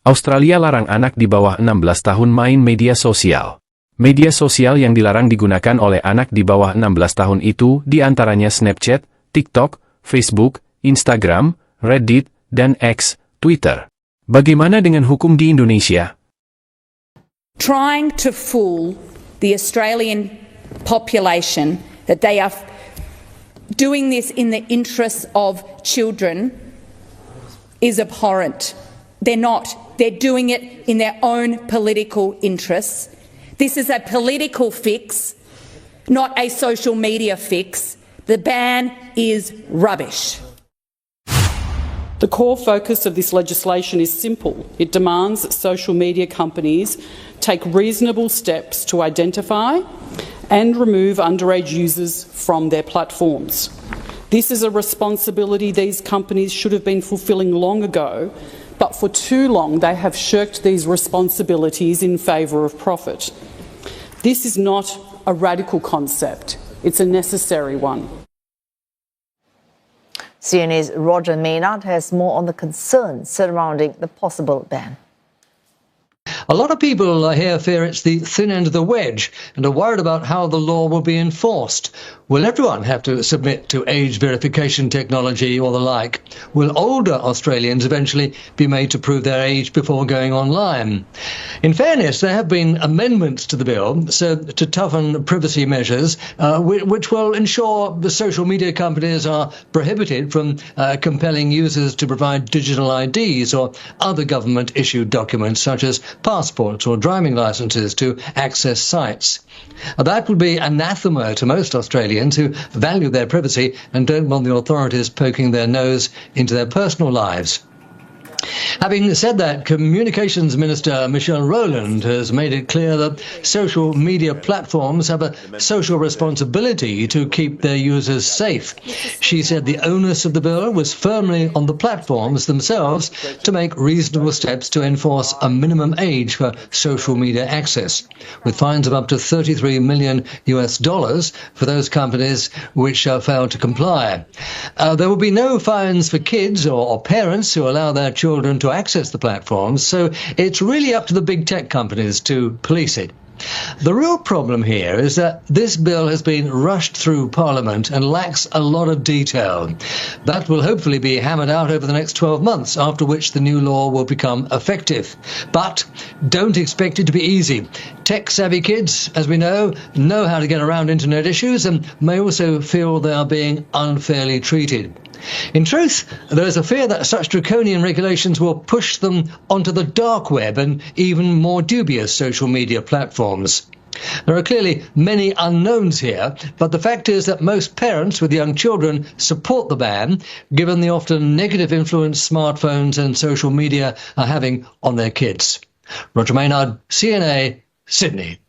Australia larang anak di bawah 16 tahun main media sosial. Media sosial yang dilarang digunakan oleh anak di bawah 16 tahun itu diantaranya Snapchat, TikTok, Facebook, Instagram, Reddit, dan X, Twitter. Bagaimana dengan hukum di Indonesia? Trying to fool the Australian population that they are doing this in the interests of children is abhorrent. They're not. They're doing it in their own political interests. This is a political fix, not a social media fix. The ban is rubbish. The core focus of this legislation is simple. It demands that social media companies take reasonable steps to identify and remove underage users from their platforms. This is a responsibility these companies should have been fulfilling long ago, but for too long they have shirked these responsibilities in favour of profit. This is not a radical concept, it's a necessary one. CNA's Roger Maynard has more on the concerns surrounding the possible ban. A lot of people here fear it's the thin end of the wedge and are worried about how the law will be enforced. Will everyone have to submit to age verification technology or the like? Will older Australians eventually be made to prove their age before going online? In fairness, there have been amendments to the bill to toughen privacy measures, which will ensure the social media companies are prohibited from compelling users to provide digital IDs or other government-issued documents such as passports or driving licenses to access sites. That would be anathema to most Australians who value their privacy and don't want the authorities poking their nose into their personal lives. Having said that, Communications Minister Michelle Rowland has made it clear that social media platforms have a social responsibility to keep their users safe. She said the onus of the bill was firmly on the platforms themselves to make reasonable steps to enforce a minimum age for social media access, with fines of up to $33 million for those companies which fail to comply. There will be no fines for kids or parents who allow their children to access the platforms, so it's really up to the big tech companies to police it. The real problem here is that this bill has been rushed through Parliament and lacks a lot of detail. That will hopefully be hammered out over the next 12 months, after which the new law will become effective. But don't expect it to be easy. Tech-savvy kids, as we know how to get around internet issues and may also feel they are being unfairly treated. In truth, there is a fear that such draconian regulations will push them onto the dark web and even more dubious social media platforms. There are clearly many unknowns here, but the fact is that most parents with young children support the ban, given the often negative influence smartphones and social media are having on their kids. Roger Maynard, CNA, Sydney.